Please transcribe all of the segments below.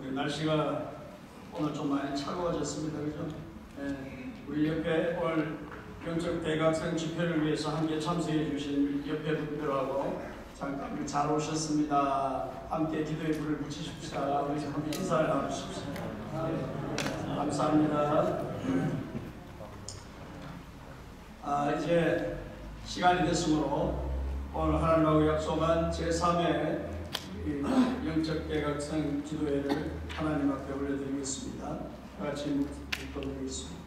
우리 날씨가 오늘 좀 많이 차가워졌습니다. 그죠? 네, 우리 옆에 오늘 영적 대각성 집회를 위해서 함께 참석해 주신 옆에 분들하고 잠깐 잘 오셨습니다. 함께 기도의 불을 붙이십시다. 우리 함께 인사를 나누십시오. 네, 감사합니다. 이제 시간이 됐으므로 오늘 하나님하고 약속한 제3회 영적 대각성 기도회를 하나님 앞에 올려드리겠습니다. 다 같이 묵도드리겠습니다.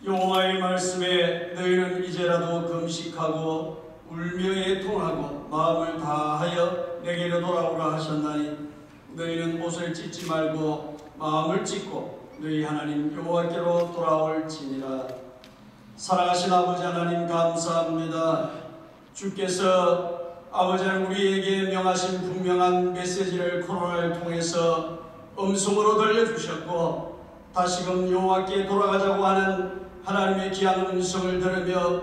여호와의 말씀에 너희는 이제라도 금식하고 울며 애통하고 마음을 다하여 내게로 돌아오라 하셨나니 너희는 옷을 찢지 말고 마음을 찢고 너희 하나님 여호와께로 돌아올지니라. 사랑하신 아버지 하나님 감사합니다. 주께서 아버지는 우리에게 명하신 분명한 메시지를 코로나를 통해서 음성으로 들려주셨고 다시금 여호와께 돌아가자고 하는 하나님의 귀한 음성을 들으며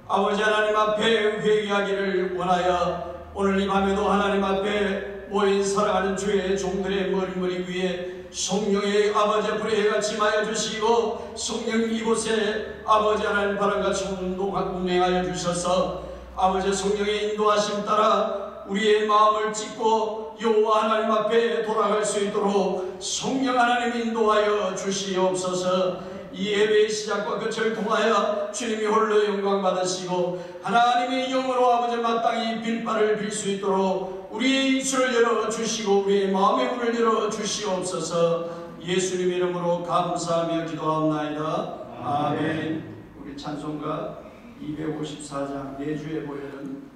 아버지 하나님 앞에 회개하기를 원하여 오늘 이 밤에도 하나님 앞에 모인 사랑하는 주의 종들의 머리 위에 성령의 아버지 불의 해가 임하여 주시고 성령 이곳에 아버지 하나님 바람같이 운행하여 주셔서 아버지 성령의 인도하심 따라 우리의 마음을 찢고 여호와 하나님 앞에 돌아갈 수 있도록 성령 하나님 인도하여 주시옵소서. 이 예배의 시작과 끝을 통하여 주님이 홀로 영광 받으시고 하나님의 영으로 아버지 마땅히 빌바를 빌 수 있도록 우리의 입술을 열어주시고 우리의 마음의 문을 열어주시옵소서. 예수님 이름으로 감사하며 기도하옵나이다. 아멘. 우리 찬송가 254장 내주에 보이는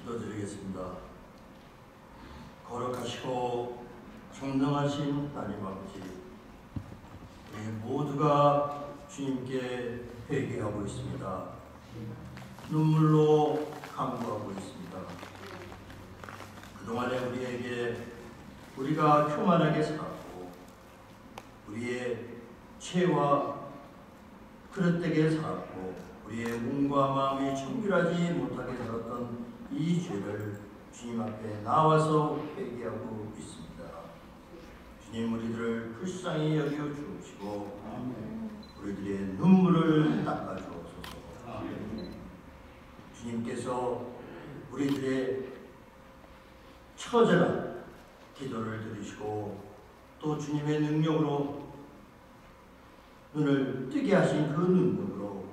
기도드리겠습니다. 거룩하시고 정당하신 하나님 아버지, 우리 모두가 주님께 회개하고 있습니다. 눈물로 간구하고 있습니다. 그동안에 우리가 교만하게 살았고 우리의 죄와 그릇되게 살았고 우리의 몸과 마음이 청결하지 못하게 살았던 이 죄를 주님 앞에 나와서 회개하고 있습니다. 주님, 우리들을 불쌍히 여겨 주시고 우리들의 눈물을 닦아 주옵소서. 주님께서 우리들의 처절한 기도를 들으시고 또 주님의 능력으로 눈을 뜨게 하신 그 능력으로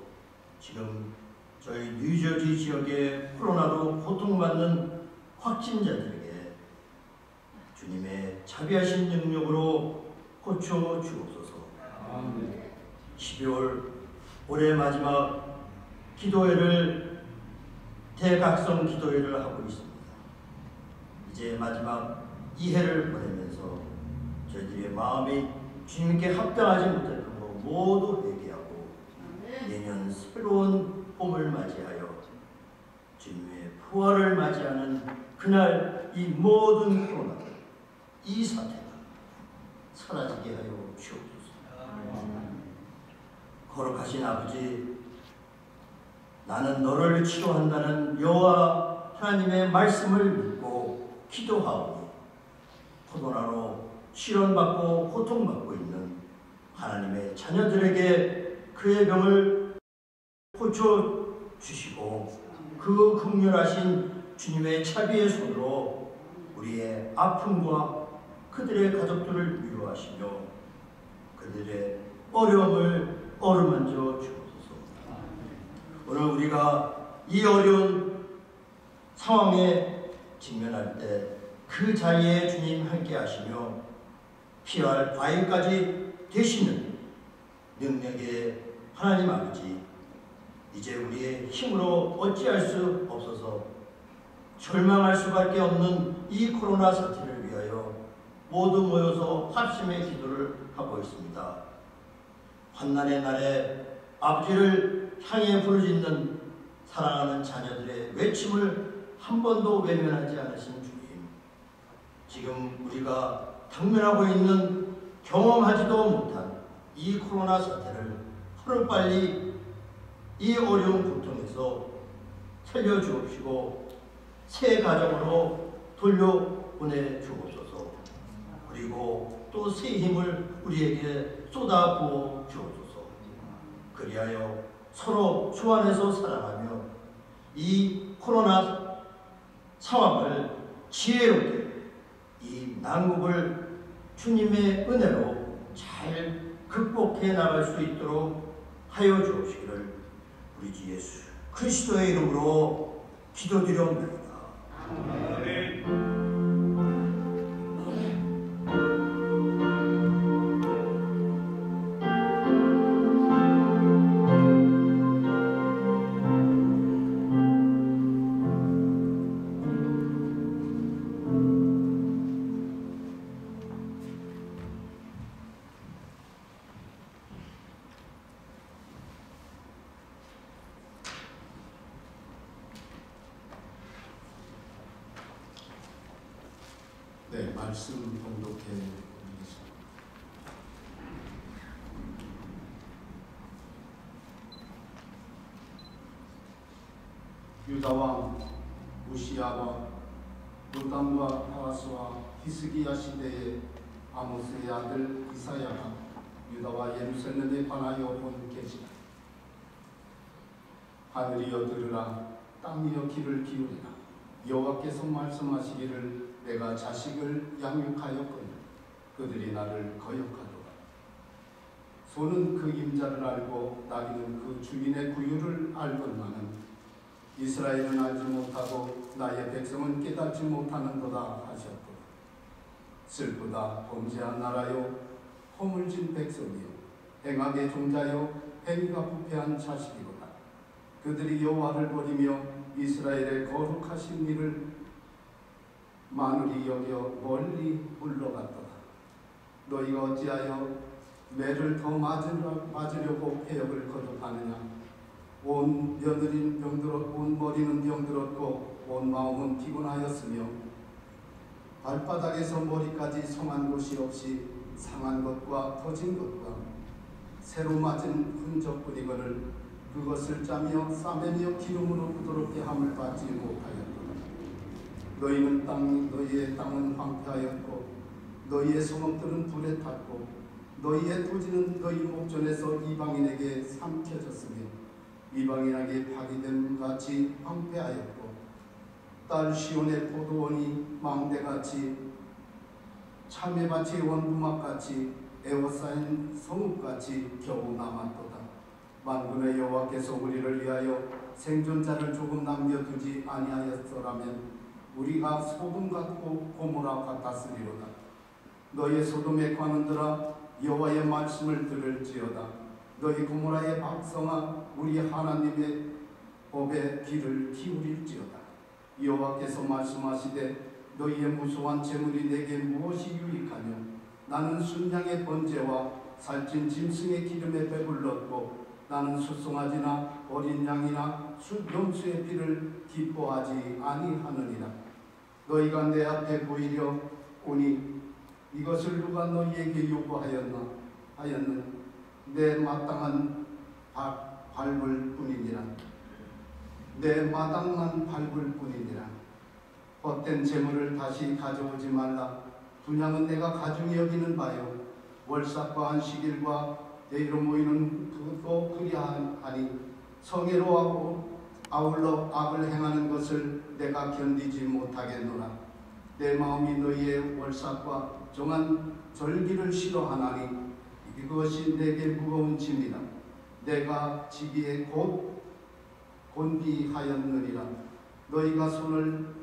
지금 저희 뉴저지 지역의 코로나로 고통받는 확진자들에게 주님의 자비하신 능력으로 고쳐 주옵소서. 12월 올해 마지막 기도회를 대각성 기도회를 하고 있습니다. 이제 마지막 2회를 보내면서 저희들의 마음이 주님께 합당하지 못했던 것 모두 회개하고 내년 새로운 봄을 맞이하여 주님의 부활을 맞이하는 그날 이 모든 코로나, 이 사태가 사라지게 하여 주옵소서. 거룩하신 아버지, 나는 너를 치료한다는 여호와 하나님의 말씀을 믿고 기도하오니 코로나로 실현받고 고통받고 있는 하나님의 자녀들에게 그의 병을 고쳐주시고 그 긍휼하신 주님의 자비의 손으로 우리의 아픔과 그들의 가족들을 위로하시며 그들의 어려움을 어루만져 주옵소서. 오늘 우리가 이 어려운 상황에 직면할 때 그 자리에 주님 함께 하시며 피할 바위까지 되시는 능력의 하나님 아버지, 이제 우리의 힘으로 어찌할 수 없어서 절망할 수밖에 없는 이 코로나 사태를 위하여 모두 모여서 합심의 기도를 하고 있습니다. 환난의 날에 아버지를 향해 부르짖는 사랑하는 자녀들의 외침을 한 번도 외면하지 않으신 주님, 지금 우리가 당면하고 있는 경험하지도 못한 이 코로나 사태를 하루빨리 이 어려운 고통에서 살려주옵시고 새 가정으로 돌려보내 주옵소서. 그리고 또 새 힘을 우리에게 쏟아부어 주옵소서. 그리하여 서로 주 안에서 사랑하며 이 코로나 상황을 지혜롭게 이 난국을 주님의 은혜로 잘 극복해 나갈 수 있도록 하여 주옵시기를 우리 주 예수 그리스도의 이름으로 기도드려옵나이다. 아멘. 네, 말씀 봉독해 드리겠습니다. 유다왕 우시야와 요담과 아하스와 히스기야 시대의 아모스의 아들 이사야가 유다와 예루살렘에 관하여 본 계시다. 하늘이여 들으라, 땅이여 귀를 기울이라. 여호와께서 말씀하시기를 내가 자식을 양육하였거늘 그들이 나를 거역하도다. 소는 그 임자를 알고 나귀는 그 주인의 구유를 알건만은 이스라엘은 알지 못하고 나의 백성은 깨닫지 못하는도다 하셨도다. 슬프다, 범죄한 나라요, 허물진 백성이요, 행악의 종자요, 행위가 부패한 자식이로다. 그들이 여호와를 버리며 이스라엘의 거룩하신 이를 마누리 여겨 멀리 물러갔도다. 너희가 어찌하여 매를 더 맞으려고 패역을 거듭하느냐. 온 머리는 병들었고 온 마음은 피곤하였으며 발바닥에서 머리까지 성한 곳이 없이 상한 것과 터진 것과 새로 맞은 흔적뿐이거늘 그것을 짜며 싸매며 기름으로 부드럽게 함을 받지 못하였도다. 너희의 땅은 황폐하였고 너희의 성읍들은 불에 탔고 너희의 토지는 너희 목전에서 이방인에게 삼켜졌으며 이방인에게 파기됨 같이 황폐하였고 딸 시온의 포도원이 망대같이 참외밭이 원두막같이 에워싸인 성읍같이 겨우 남았도다. 만군의 여호와께서 우리를 위하여 생존자를 조금 남겨두지 아니하였더라면 우리가 소돔 같고 고모라 같았으리로다. 너희 소돔의 관원들아 여호와의 말씀을 들을지어다. 너희 고모라의 백성아 우리 하나님의 법에 귀를 기울일지어다. 여호와께서 말씀하시되 너희의 무수한 재물이 내게 무엇이 유익하며 나는 순양의 번제와 살찐 짐승의 기름에 배불렀고 나는 수송아지나 어린 양이나 염소의 피를 기뻐하지 아니하느니라. 너희가 내 앞에 보이려 오니 이것을 누가 너희에게 요구하였는 내 마땅한 밟을 뿐이니라. 내 마땅한 밟을 뿐이니라. 헛된 재물을 다시 가져오지 말라. 분양은 내가 가중히 여기는 바요 월삭과 안식일과 내일로 모이는 그것도 그리하니 성애로 하고 아울러 악을 행하는 것을 내가 견디지 못하겠노라. 내 마음이 너희의 월삭과 정한 절기를 싫어하나니 이것이 내게 무거운 짐이다. 내가 지기에 곧 곤비하였느니라. 너희가 손을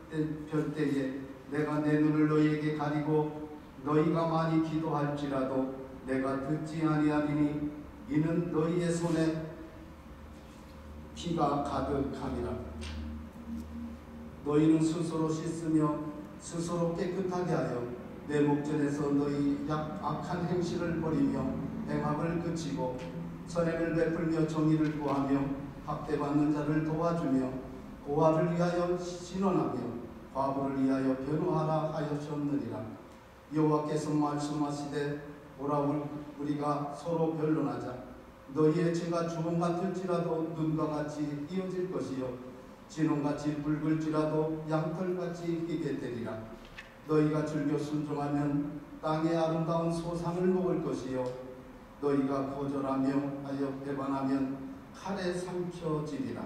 펼 때에 내가 내 눈을 너희에게 가리고 너희가 많이 기도할지라도 내가 듣지 아니하리니 이는 너희의 손에 피가 가득함이라. 너희는 스스로 씻으며 스스로 깨끗하게 하여 내 목전에서 너희 악한 행실을 버리며 행악을 그치고 선행을 베풀며 정의를 구하며 학대받는 자를 도와주며 고아를 위하여 신원하며 과부를 위하여 변호하라 하셨느니라. 여호와께서 말씀하시되 오라 우리가 서로 변론하자. 너희의 죄가 주홍 같을지라도 눈과 같이 이어질 것이요 진홍같이 붉을지라도 양털같이 희게 되리라. 너희가 즐겨 순종하면 땅의 아름다운 소산을 먹을 것이요 너희가 거절하며 하여 배반하면 칼에 삼켜지리라.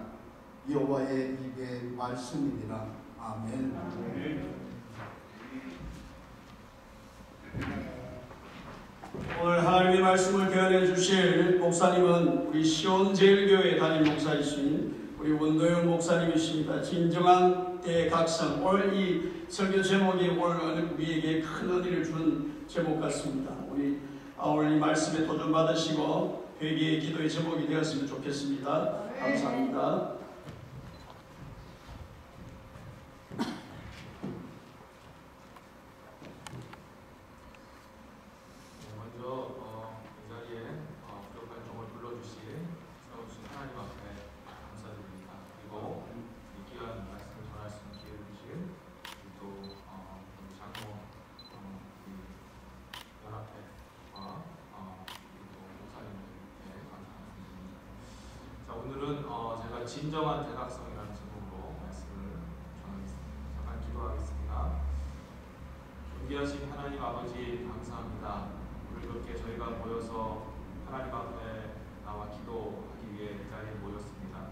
여호와의 입의 말씀이니라. 아멘. 오늘 하나님의 말씀을 교환해 주실 목사님은 우리 시온제일교회 담임 목사이신 우리 원도영 목사님이십니다. 진정한 대각성. 오늘 이 설교 제목이 오늘 우리에게 큰 은혜를 주는 제목 같습니다. 우리 오늘 이 말씀에 도전 받으시고 회개의 기도의 제목이 되었으면 좋겠습니다. 감사합니다. 진정한 대각성이라는 제목으로 말씀을 전하겠습니다. 잠깐 기도하겠습니다. 존귀하신 하나님 아버지 감사합니다. 오늘 이렇게 저희가 모여서 하나님 앞에 나와 기도하기 위해 이 자리에 모였습니다.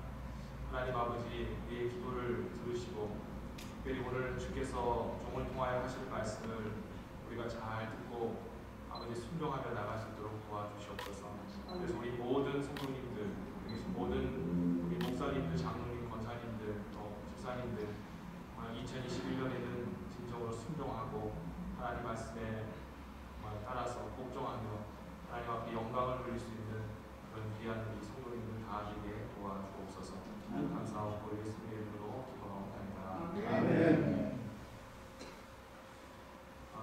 하나님 아버지 우리의 기도를 들으시고 특별히 오늘 주께서 종을 통하여 하실 말씀을 우리가 잘 듣고 아버지 순종하며 나갈 수 있도록 도와주시옵소서. 그래서 우리 모든 성도님들, 모든 우리 목사님들, 장로님, 권사님들, 또 집사님들 2021년에는 진정으로 순종하고 하나님 말씀에 따라서 복종하며 하나님 앞에 영광을 돌릴 수 있는 그런 귀한 우리 성도님들 다 되게 도와주옵소서. 이름으로 예수님의 이름으로 기도하옵나이다. 아멘.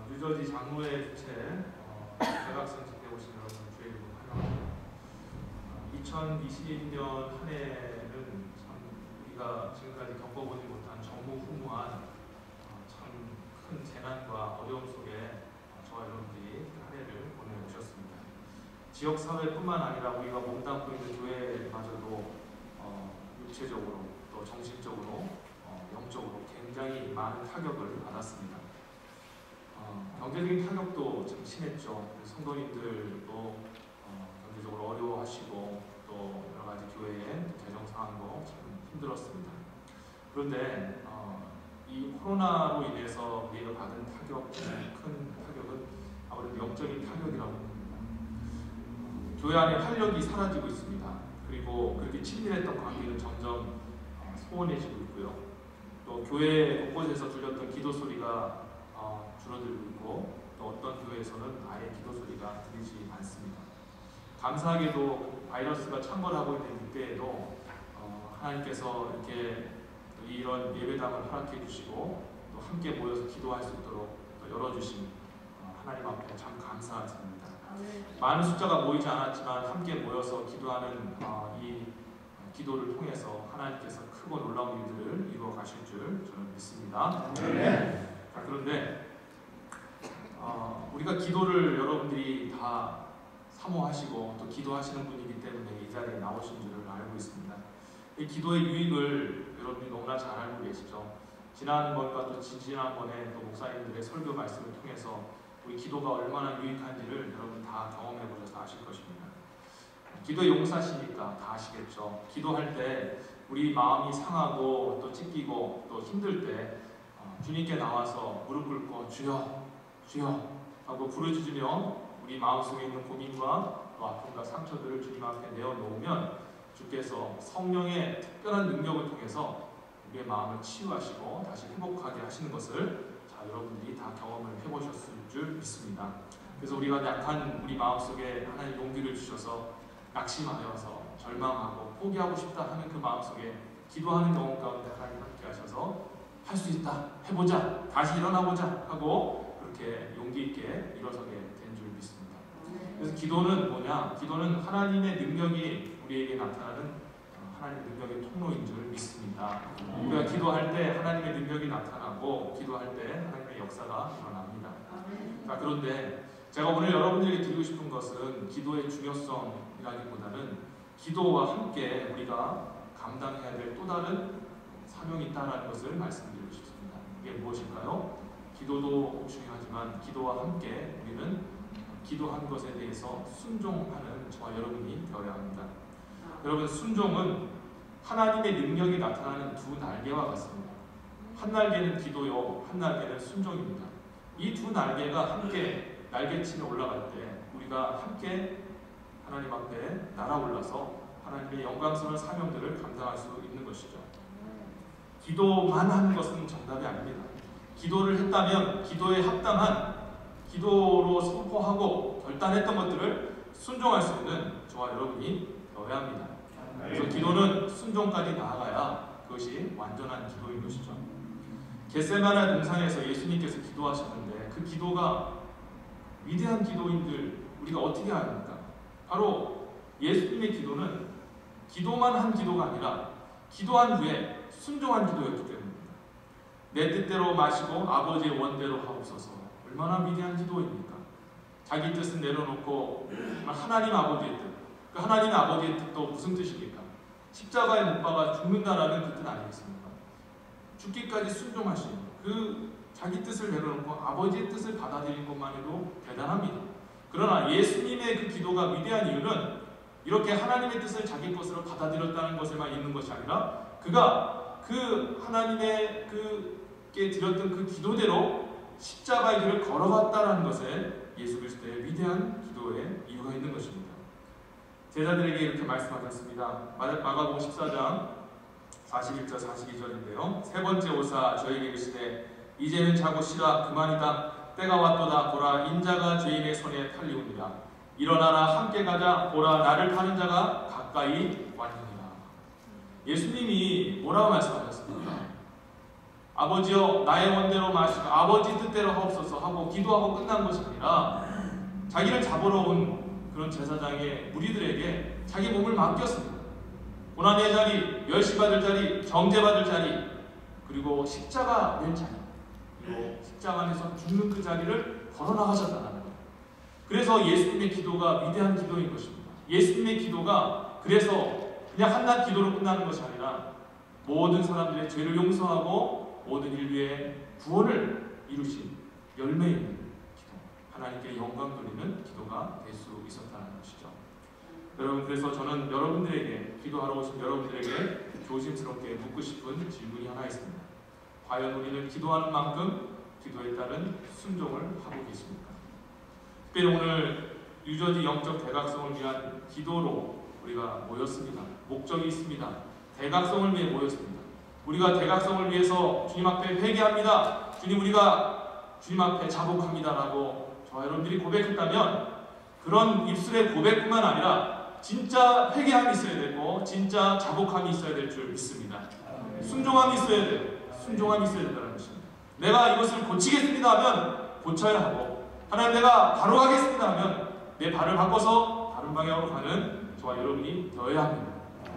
뉴저지 장로회 주최 대각선 집회 오신 여러분 주의 이름으로 환영합니다. 2022년 한 해는 참 우리가 지금까지 겪어보지 못한 전무후무한 참 큰 재난과 어려움 속에 저와 여러분들이 한 해를 보내오셨습니다. 지역 사회뿐만 아니라 우리가 몸담고 있는 교회마저도 육체적으로 또 정신적으로 영적으로 굉장히 많은 타격을 받았습니다. 경제적인 타격도 참 심했죠. 성도님들도 경제적으로 어려워하시고 또 여러 가지 교회의 재정 상황도 참 힘들었습니다. 그런데 이 코로나로 인해서 우리가 받은 타격, 큰 타격은 아무래도 영적인 타격이라고 봅니다. 교회 안에 활력이 사라지고 있습니다. 그리고 그렇게 친밀했던 관계는 점점 소원해지고 있고요. 또 교회 곳곳에서 들렸던 기도 소리가 줄어들고 있고 또 어떤 교회에서는 아예 기도 소리가 들리지 않습니다. 감사하게도 바이러스가 창궐하고 있는 이때에도 하나님께서 이렇게 이런 예배당을 허락해 주시고 또 함께 모여서 기도할 수 있도록 또 열어주신 하나님 앞에 참 감사드립니다. 많은 숫자가 모이지 않았지만 함께 모여서 기도하는 이 기도를 통해서 하나님께서 크고 놀라운 일들을 이루어 가실 줄 저는 믿습니다. 자, 그런데 우리가 기도를 여러분들이 다 사모하시고 또 기도하시는 분이기 때문에 이 자리에 나오신 줄을 알고 있습니다. 이 기도의 유익을 여러분이 너무나 잘 알고 계시죠. 지난번과 또 지지난번에 또 목사님들의 설교 말씀을 통해서 우리 기도가 얼마나 유익한지를 여러분 다 경험해 보셔서 아실 것입니다. 기도의 용사시니까 다 아시겠죠. 기도할 때 우리 마음이 상하고 또 찢기고 또 힘들 때 주님께 나와서 무릎 꿇고 주여 주여 하고 부르짖으며 우리 마음속에 있는 고민과 또 아픔과 상처들을 주님 앞에 내어놓으면 주께서 성령의 특별한 능력을 통해서 우리의 마음을 치유하시고 다시 회복하게 하시는 것을 여러분들이 다 경험을 해보셨을 줄 믿습니다. 그래서 우리가 약한 우리 마음속에 하나님 용기를 주셔서 낙심하여서 절망하고 포기하고 싶다 하는 그 마음속에 기도하는 경험 가운데 하나님 함께 하셔서 할 수 있다, 해보자, 다시 일어나보자 하고 그렇게 용기 있게 일어서게 된 줄 믿습니다. 그래서 기도는 뭐냐? 기도는 하나님의 능력이 우리에게 나타나는 하나님의 능력의 통로인 줄 믿습니다. 우리가 기도할 때 하나님의 능력이 나타나고 기도할 때 하나님의 역사가 일어납니다. 자, 그런데 제가 오늘 여러분들에게 드리고 싶은 것은 기도의 중요성이라기보다는 기도와 함께 우리가 감당해야 될 또 다른 사명이 있다는 것을 말씀드리고 싶습니다. 이게 무엇일까요? 기도도 중요하지만 기도와 함께 우리는 기도한 것에 대해서 순종하는 저와 여러분이 되어야 합니다. 여러분, 순종은 하나님의 능력이 나타나는 두 날개와 같습니다. 한 날개는 기도요, 한 날개는 순종입니다. 이 두 날개가 함께 날개치며 올라갈 때 우리가 함께 하나님 앞에 날아올라서 하나님의 영광스러운 사명들을 감당할 수 있는 것이죠. 기도만 하는 것은 정답이 아닙니다. 기도를 했다면 기도에 합당한 기도로 선포하고 결단했던 것들을 순종할 수 있는 저와 여러분이 되어야 합니다. 그래서 기도는 순종까지 나아가야 그것이 완전한 기도인 것이죠. 겟세마네 동산에서 예수님께서 기도하셨는데 그 기도가 위대한 기도인들 우리가 어떻게 합니까? 바로 예수님의 기도는 기도만 한 기도가 아니라 기도한 후에 순종한 기도였기 때문입니다. 내 뜻대로 마시고 아버지의 원대로 하옵소서. 얼마나 위대한 기도입니까? 자기 뜻은 내려놓고 하나님 아버지의 뜻. 그 하나님 아버지의 뜻도 무슨 뜻입니까? 십자가에 못 박아 죽는다라는 그 뜻 아니겠습니까? 죽기까지 순종하신 그 자기 뜻을 내려놓고 아버지의 뜻을 받아들인 것만 해도 대단합니다. 그러나 예수님의 그 기도가 위대한 이유는 이렇게 하나님의 뜻을 자기 것으로 받아들였다는 것에만 있는 것이 아니라 그가 그 하나님의 그께 드렸던 그 기도대로 십자가의 길을 걸어갔다는 것에 예수 그리스도의 위대한 기도의 이유가 있는 것입니다. 제자들에게 이렇게 말씀하셨습니다. 마가복음 14장 41절 42절인데요. 세 번째 오사 저에게 이르시되 이제는 자고 쉬라 그만이다. 때가 왔도다. 보라 인자가 죄인의 손에 팔리우니라. 일어나라 함께 가자. 보라 나를 파는 자가 가까이 왔느니라. 예수님이 뭐라고 말씀하셨습니까? 아버지여 나의 원대로 마시고 아버지 뜻대로 하옵소서 하고 기도하고 끝난 것이 아니라 자기를 잡으러 온 그런 제사장의 무리들에게 자기 몸을 맡겼습니다. 고난의 자리, 멸시받을 자리, 정죄받을 자리, 그리고 십자가 낼 자리, 그리고 십자가 안에서 죽는 그 자리를 걸어나가셨다는 거예요. 그래서 예수님의 기도가 위대한 기도인 것입니다. 예수님의 기도가 그래서 그냥 한낱 기도로 끝나는 것이 아니라 모든 사람들의 죄를 용서하고 모든 인류의 구원을 이루신 열매 있는 기도, 하나님께 영광 돌리는 기도가 될 수 있었다는 것이죠. 여러분, 그래서 저는 여러분들에게, 기도하러 오신 여러분들에게 조심스럽게 묻고 싶은 질문이 하나 있습니다. 과연 우리는 기도하는 만큼 기도에 따른 순종을 하고 계십니까? 특별히 오늘 유저지 영적 대각성을 위한 기도로 우리가 모였습니다. 목적이 있습니다. 대각성을 위해 모였습니다. 우리가 대각성을 위해서 주님 앞에 회개합니다. 주님, 우리가 주님 앞에 자복합니다라고 저와 여러분들이 고백했다면 그런 입술의 고백뿐만 아니라 진짜 회개함이 있어야 되고 진짜 자복함이 있어야 될 줄 믿습니다. 순종함이 있어야 돼요. 순종함이 있어야 된다는 것입니다. 내가 이것을 고치겠습니다 하면 고쳐야 하고, 하나님 내가 바로 가겠습니다 하면 내 발을 바꿔서 다른 방향으로 가는 저와 여러분이 되어야 합니다.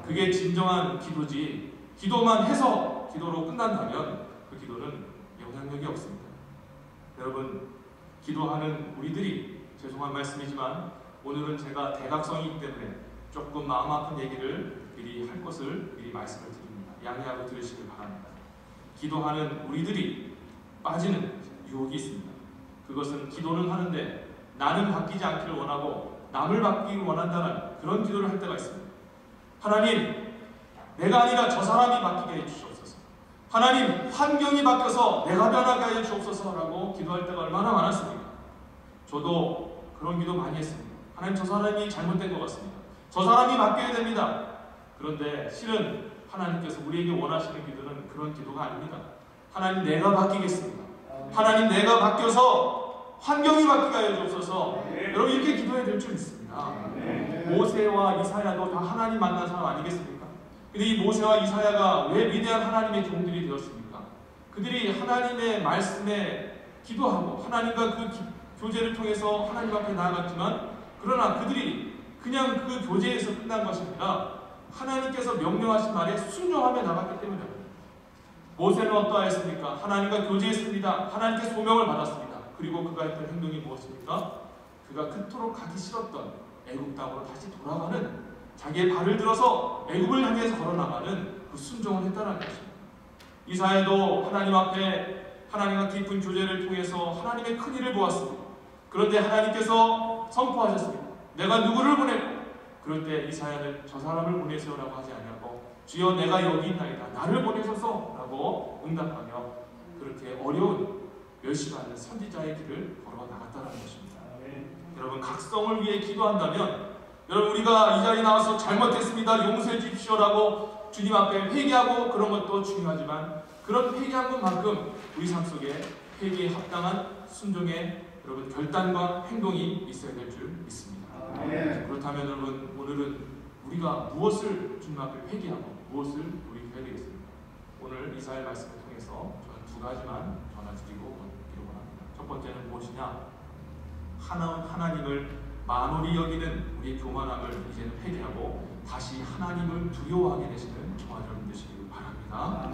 그게 진정한 기도지, 기도만 해서 기도로 끝난다면 그 기도는 영향력이 없습니다. 여러분, 기도하는 우리들이, 죄송한 말씀이지만 오늘은 제가 대각성이기 때문에 조금 마음 아픈 얘기를 미리 할 것을 미리 말씀을 드립니다. 양해하고 들으시길 바랍니다. 기도하는 우리들이 빠지는 유혹이 있습니다. 그것은 기도는 하는데 나는 바뀌지 않기를 원하고 남을 바뀌기를 원한다는 그런 기도를 할 때가 있습니다. 하나님, 내가 아니라 저 사람이 바뀌게 해주시옵소서. 하나님, 환경이 바뀌어서 내가 변하게 해주시옵소서라고 기도할 때가 얼마나 많았습니까? 저도 그런 기도 많이 했습니다. 하나님, 저 사람이 잘못된 것 같습니다. 저 사람이 바뀌어야 됩니다. 그런데 실은 하나님께서 우리에게 원하시는 기도는 그런 기도가 아닙니다. 하나님, 내가 바뀌겠습니다. 하나님, 내가 바뀌어서 환경이 바뀌게 하여 주옵소서. 여러분, 이렇게 기도해야 될 줄 믿습니다. 모세와 이사야도 다 하나님 만난 사람 아니겠습니까? 근데 이 모세와 이사야가 왜 위대한 하나님의 종들이 되었습니까? 그들이 하나님의 말씀에 기도하고 하나님과 그 교제를 통해서 하나님 앞에 나아갔지만, 그러나 그들이 그냥 그 교제에서 끝난 것이 아니라 하나님께서 명령하신 말에 순종하며 나갔기 때문입니다. 모세는 어떠하였습니까? 하나님과 교제했습니다. 하나님께 소명을 받았습니다. 그리고 그가 했던 행동이 무엇입니까? 그가 그토록 가기 싫었던 애굽 땅으로 다시 돌아가는, 자기의 발을 들어서 애굽을 향해서 걸어나가는 그 순종을 했다는 것입니다. 이사야도 하나님 앞에 하나님과 깊은 교제를 통해서 하나님의 큰 일을 보았습니다. 그런데 하나님께서 선포하셨습니다. 내가 누구를 보내고, 그럴 때 이사야는 저 사람을 보내세요라고 하지 아니하고 주여 내가 여기 있나이다, 나를 보내소서라고 응답하며 그렇게 어려운 멸시받는 선지자의 길을 걸어 나갔다는 것입니다. 여러분, 각성을 위해 기도한다면, 여러분, 우리가 이 자리에 나와서 잘못했습니다, 용서해 주십시오라고 주님 앞에 회개하고 그런 것도 중요하지만, 그런 회개한 것만큼 우리 삶 속에 회개에 합당한 순종의 여러분 결단과 행동이 있어야 될 줄 믿습니다. 그렇다면 여러분, 오늘은 우리가 무엇을 주님 앞에 회개하고 무엇을 돌이켜야 되겠습니까? 오늘 이사야 말씀을 통해서 저는 두 가지만 전해드리고 원합니다. 첫 번째는 무엇이냐? 하나님을 만홀히 여기는 우리의 교만함을 이제는 회개하고 다시 하나님을 두려워하게 되시는 저와 여러분 되시길 바랍니다.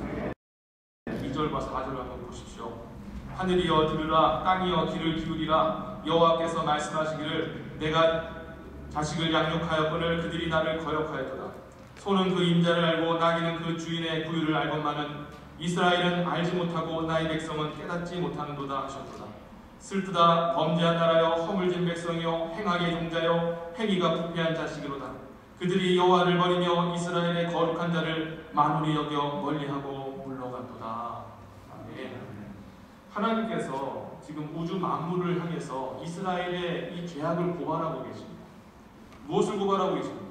2절과 4절을 한번 보십시오. 하늘이여 들으라, 땅이여 귀를 기울이라. 여호와께서 말씀하시기를 내가 자식을 양육하였거늘 그들이 나를 거역하였도다. 소는 그 임자를 알고 나귀는 그 주인의 구유를 알건만은 이스라엘은 알지 못하고 나의 백성은 깨닫지 못하는도다 하셨도다. 슬프다. 범죄한 나라여, 허물진 백성이여, 행악의 종자여, 행위가 부패한 자식이로다. 그들이 여호와를 버리며 이스라엘의 거룩한 자를 만홀히 여겨 멀리하고 물러갔도다. 아멘. 하나님께서 지금 우주 만물을 향해서 이스라엘의 이 죄악을 고발하고 계십니다. 무엇을 고발하고 계십니까?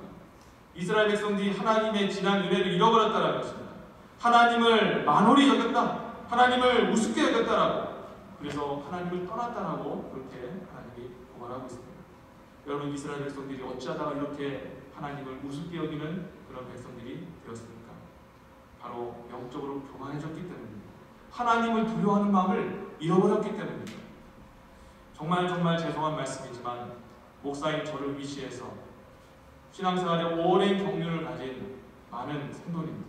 이스라엘 백성들이 하나님의 지난 은혜를 잃어버렸다는 것입니다. 하나님을 만홀히 여겼다, 하나님을 우습게 여겼다라고, 그래서 하나님을 떠났다라고 그렇게 하나님이 고발하고 있습니다. 여러분, 이스라엘 백성들이 어찌하다가 이렇게 하나님을 우습게 여기는 그런 백성들이 되었습니까? 바로 영적으로 교만해졌기 때문입니다. 하나님을 두려워하는 마음을 잃어버렸기 때문입니다. 정말 죄송한 말씀이지만 목사인 저를 위시해서 신앙생활에 오랜 경륜을 가진 많은 성도님들,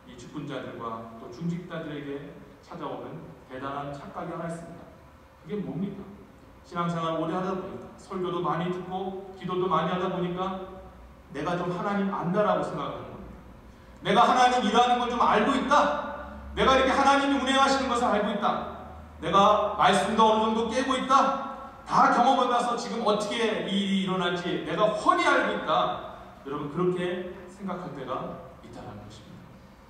이 직분자들과 또 중직자들에게 찾아오는 대단한 착각이 하나 있습니다. 그게 뭡니까? 신앙생활을 오래 하다 보니까, 설교도 많이 듣고 기도도 많이 하다 보니까 내가 좀 하나님 안다라고 생각하는 겁니다. 내가 하나님 일하는 걸 좀 알고 있다. 내가 이렇게 하나님이 운행하시는 것을 알고 있다. 내가 말씀도 어느 정도 깨고 있다. 다 경험해봐서 지금 어떻게 일이 일어날지 내가 훤히 알고 있다. 여러분, 그렇게 생각할 때가 있다는 것입니다.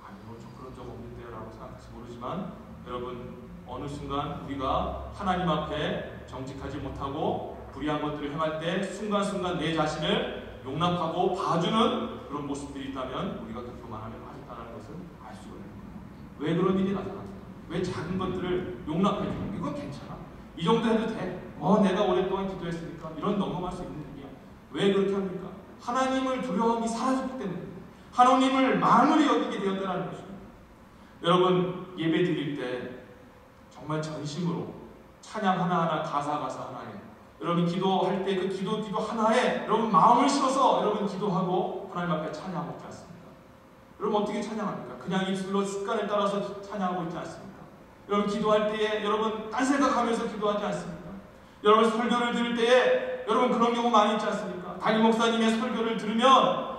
아니요, 좀 그런 적 없는데요 라고 생각할지 모르지만, 여러분, 어느 순간 우리가 하나님 앞에 정직하지 못하고 불의한 것들을 행할 때 순간순간 내 자신을 용납하고 봐주는 그런 모습들이 있다면 우리가 그 교만함에 빠졌다는 것을 알 수가 있는 거예요. 왜 그런 일이 나타납니까? 왜 작은 것들을 용납해주는? 이건 괜찮아. 이 정도 해도 돼. 내가 오랫동안 기도했으니까. 이런 넘어갈 수 있는 일이야. 왜 그렇게 합니까? 하나님을 두려움이 사라졌기 때문에, 하나님을 만물이 여기게 되었다는 것입니다. 여러분, 예배 드릴 때 정말 전심으로 찬양 하나하나, 가사 하나에, 여러분 기도할 때 그 기도 하나에 여러분 마음을 실어서 여러분 기도하고 하나님 앞에 찬양하고 있지 않습니까? 여러분 어떻게 찬양합니까? 그냥 입술로 습관을 따라서 찬양하고 있지 않습니까? 여러분 기도할 때에 여러분 딴 생각하면서 기도하지 않습니까? 여러분 설교를 들을 때에 여러분 그런 경우 많이 있지 않습니까? 담임 목사님의 설교를 들으면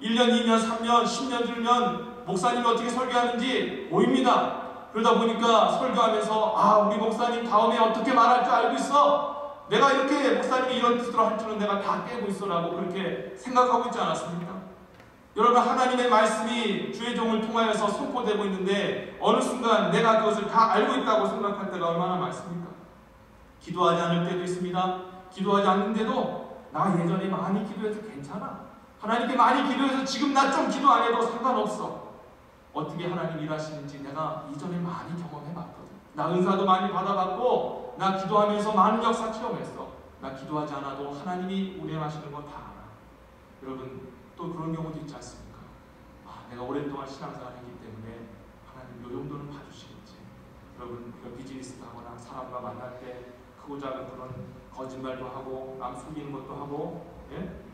1년, 2년, 3년, 10년 들으면 목사님이 어떻게 설교하는지 보입니다. 그러다 보니까 설교하면서 우리 목사님 다음에 어떻게 말할 줄 알고 있어. 내가 이렇게 목사님이 이런 뜻으로 할 줄은 내가 다 깨고 있어 라고 그렇게 생각하고 있지 않았습니까? 여러분, 하나님의 말씀이 주의 종을 통하여서 선포되고 있는데 어느 순간 내가 그것을 다 알고 있다고 생각할 때가 얼마나 많습니까? 기도하지 않을 때도 있습니다. 기도하지 않는데도 나 예전에 많이 기도해서 괜찮아. 하나님께 많이 기도해서 지금 나 좀 기도 안 해도 상관없어. 어떻게 하나님 일하시는지 내가 이전에 많이 경험해봤거든. 나 은사도 많이 받아봤고 나 기도하면서 많은 역사 체험했어. 나 기도하지 않아도 하나님이 운행하시는 거 다 알아. 여러분, 또 그런 경우도 있지 않습니까? 내가 오랫동안 신앙생활을 했기 때문에 하나님 요 정도는 봐주시겠지. 여러분, 우리가 비즈니스도 하거나 사람과 만날 때 크고 작은 그런 거짓말도 하고 남 속이는 것도 하고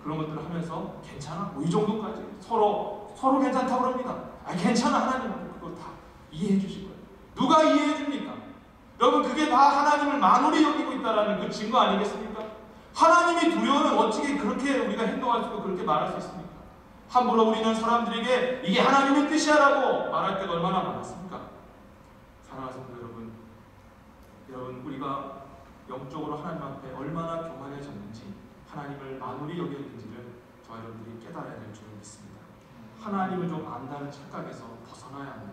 그런 것들을 하면서 괜찮아? 이 정도까지 서로 괜찮다고 그럽니다. 괜찮아, 하나님은 그거 다 이해해 주실 거예요. 누가 이해해 줍니까? 여러분, 그게 다 하나님을 만홀히 여기고 있다는 그 증거 아니겠습니까? 하나님이 두려우면 어떻게 그렇게 우리가 행동할 수 있고 그렇게 말할 수 있습니까? 함부로 우리는 사람들에게 이게 하나님의 뜻이야라고 말할 때가 얼마나 많았습니까? 사랑하는 성도 여러분, 우리가 영적으로 하나님 앞에 얼마나 교만해졌는지, 하나님을 만홀히 여겼는지를 저와 여러분들이 깨달아야 될 줄 믿습니다. 하나님을 좀 안다는 착각에서 벗어나야 합니다.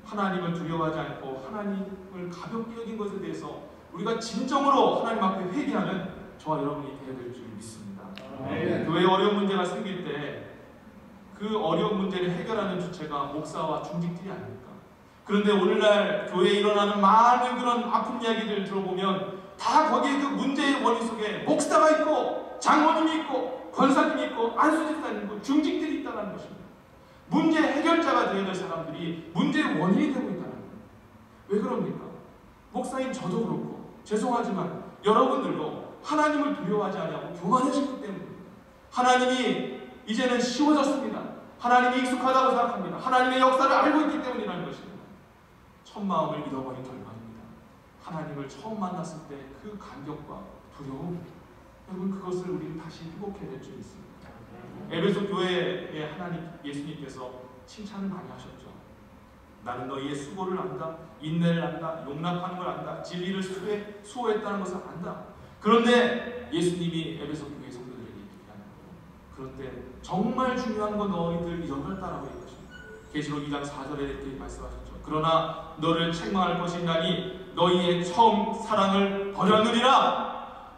하나님을 두려워하지 않고 하나님을 가볍게 여긴 것에 대해서 우리가 진정으로 하나님 앞에 회개하는 저와 여러분이 되어야 될 줄 믿습니다. 교회에 어려운 문제가 생길 때 그 어려운 문제를 해결하는 주체가 목사와 중직들이 아닙니까? 그런데 오늘날 교회에 일어나는 많은 그런 아픈 이야기들을 들어보면 다 거기에 그 문제의 원인 속에 목사가 있고 장로님이 있고 권사님이 있고 안수집사님 있고 중직들이 있다는 것입니다. 문제 해결자가 되어야 될 사람들이 문제의 원인이 되고 있다는 거예요. 왜 그럽니까? 목사인 저도 그렇고 죄송하지만 여러분들도 하나님을 두려워하지 않냐고 교만해지기 때문입니다. 하나님이 이제는 쉬워졌습니다. 하나님이 익숙하다고 생각합니다. 하나님의 역사를 알고 있기 때문이라는 것입니다. 첫 마음을 잃어버린 결과입니다. 하나님을 처음 만났을 때 그 감격과 두려움, 여러분 그것을 우리는 다시 회복해야 될 줄 믿습니다. 에베소 교회에 하나님 예수님께서 칭찬을 많이 하셨죠. 나는 너희의 수고를 안다, 인내를 안다, 용납하는 걸 안다, 진리를 수호했다는 것을 안다. 그런데 예수님이 에베소 교회 성도들에게 얘기하는 거예요. 그런데 정말 중요한 건 너희들 잃어버렸다라고 얘기하십니다. 계시록 2장 4절에 이렇게 말씀하셨죠. 그러나 너를 책망할 것이라니 너희의 처음 사랑을 버렸느니라.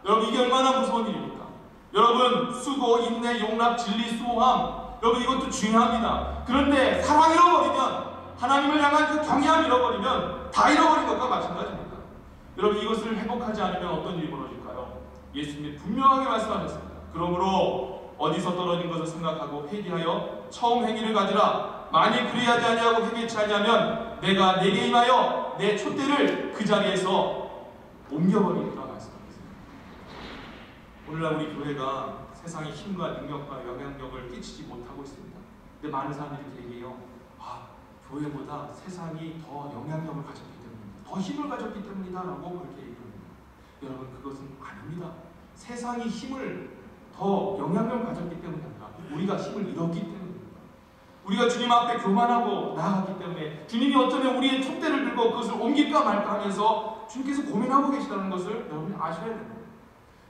여러분, 이게 얼마나 무서운 일입니까? 여러분, 수고, 인내, 용납, 진리, 수호함, 여러분 이것도 중요합니다. 그런데 사랑 잃어버리면, 하나님을 향한 그 경외함 잃어버리면 다 잃어버린 것과 마찬가지입니다. 여러분, 이것을 회복하지 않으면 어떤 일이 벌어질까요? 예수님이 분명하게 말씀하셨습니다. 그러므로 어디서 떨어진 것을 생각하고 회개하여 처음 행위를 가지라. 만일 그리하지 아니하고 회개치 아니하면 내가 내게 임하여 내 촛대를 그 자리에서 옮겨버리리라 말씀하셨습니다. 오늘날 우리 교회가 세상의 힘과 능력과 영향력을 끼치지 못하고 있습니다. 근데 많은 사람들이 얘기해요. 교회보다 세상이 더 영향력을 가졌기 때문입니다. 더 힘을 가졌기 때문이다 라고 그렇게 얘기합니다. 여러분, 그것은 아닙니다. 세상이 힘을 더 영향력을 가졌기 때문이 아니라 우리가 힘을 잃었기 때문입니다. 우리가 주님 앞에 교만하고 나아갔기 때문에 주님이 어쩌면 우리의 촛대를 들고 그것을 옮길까 말까 하면서 주님께서 고민하고 계시다는 것을 여러분이 아셔야 됩니다.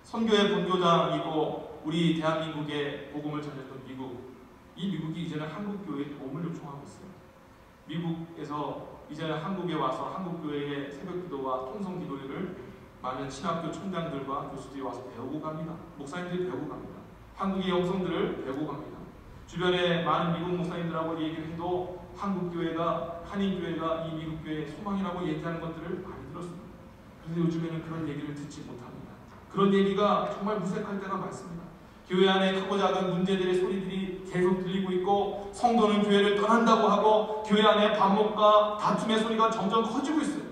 선교의 본교장이고 우리 대한민국의 복음을 전했던 미국, 이 미국이 이제는 한국교회에 도움을 요청하고 있어요. 미국에서 이제는 한국에 와서 한국교회의 새벽기도와 통성기도회를 많은 신학교 총장들과 교수들이 와서 배우고 갑니다. 목사님들이 배우고 갑니다. 한국의 영성들을 배우고 갑니다. 주변에 많은 미국 목사님들하고 얘기를 해도 한국교회가, 한인교회가 이 미국교회의 소망이라고 얘기하는 것들을 많이 들었습니다. 그런데 요즘에는 그런 얘기를 듣지 못합니다. 그런 얘기가 정말 무색할 때가 많습니다. 교회 안에 크고 작은 문제들의 소리들이 계속 들리고 있고, 성도는 교회를 떠난다고 하고, 교회 안에 반목과 다툼의 소리가 점점 커지고 있어요.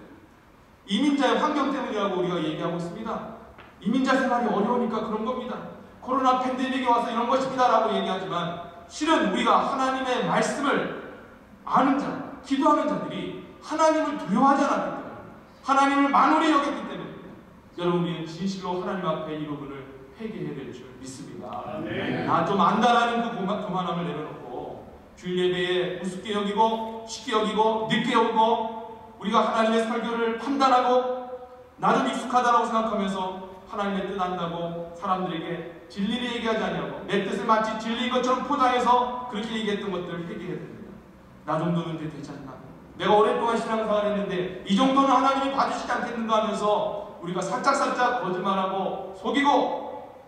이민자의 환경 때문이라고 우리가 얘기하고 있습니다. 이민자 생활이 어려우니까 그런 겁니다. 코로나 팬데믹이 와서 이런 것입니다 라고 얘기하지만, 실은 우리가 하나님의 말씀을 아는 자, 기도하는 자들이 하나님을 두려워하지 않았기 때문에, 하나님을 만홀히 여겼기 때문입니다. 여러분, 우리는 진실로 하나님 앞에 이 부분을 회개해야 될 줄 믿습니다. 나 좀 안다라는 그 교만함을 내려놓고 주일 예배에 우습게 여기고 쉽게 여기고 늦게 오고, 우리가 하나님의 설교를 판단하고 나 좀 익숙하다라고 생각하면서 하나님의 뜻 안다고 사람들에게 진리를 얘기하지 아니하고 내 뜻을 마치 진리인 것처럼 포장해서 그렇게 얘기했던 것들을 회개해야 됩니다. 나 정도는 되지 않나? 내가 오랫동안 신앙생활을 했는데 이 정도는 하나님이 봐주시지 않겠는가 하면서 우리가 살짝살짝 거짓말하고 속이고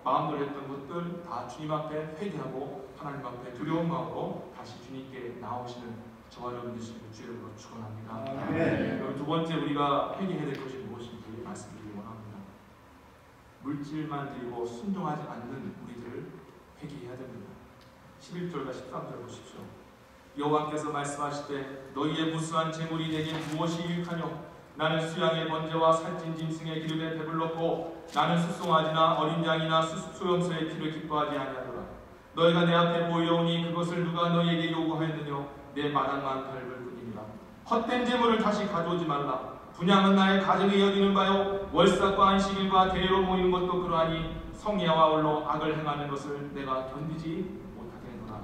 마음대로 했던 것들 다 주님 앞에 회개하고 하나님 앞에 두려운 마음으로 다시 주님께 나오시는 저와 여러분 되시길 주님으로 축원합니다. 네. 두 번째 우리가 회개해야 될 것이 무엇인지 말씀드리기 원합니다. 물질만 드리고 순종하지 않는 우리들을 회개해야 됩니다. 11절과 13절 보십시오. 여호와께서 말씀하시되 너희의 무수한 재물이 내게 무엇이 유익하뇨? 나는 수양의 번제와 살찐 짐승의 기름에 배불렀고 나는 수송아지나 어린 양이나 소염소의 피를 기뻐하지 아니하노라. 너희가 내 앞에 모여오니 그것을 누가 너희에게 요구하였느뇨? 내 마당만 밟을 뿐이니라. 헛된 재물을 다시 가져오지 말라. 분향은 나의 가정에 여기는 바요 월삭과 안식일과 대회로 모이는 것도 그러하니 성야와 홀로 악을 행하는 것을 내가 견디지 못하겠노라.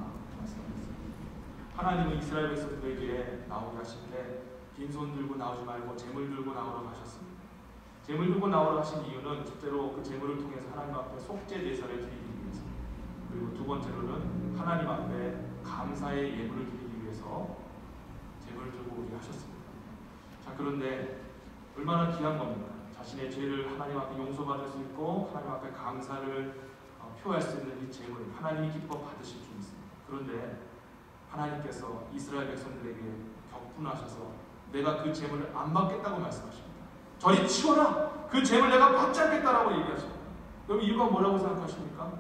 하나님은 이스라엘 백성들에게 나오게 하실 때 빈손 들고 나오지 말고 재물 들고 나오라고 하셨습니다. 재물 들고 나오라고 하신 이유는 첫째로 그 재물을 통해서 하나님 앞에 속죄 제사를 드리기 위해서, 그리고 두 번째로는 하나님 앞에 감사의 예물을 드리기 위해서 재물을 들고 오게 하셨습니다. 자, 그런데 얼마나 귀한 겁니까? 자신의 죄를 하나님 앞에 용서받을 수 있고 하나님 앞에 감사를 표할 수 있는 이 재물, 하나님이 기뻐 받으실 줄 믿습니다. 그런데 하나님께서 이스라엘 백성들에게 격분하셔서 내가 그 재물을 안 받겠다고 말씀하십니다. 저리 치워라! 그 재물 내가 받지 않겠다라고 얘기하십니다. 그럼 이유가 뭐라고 생각하십니까?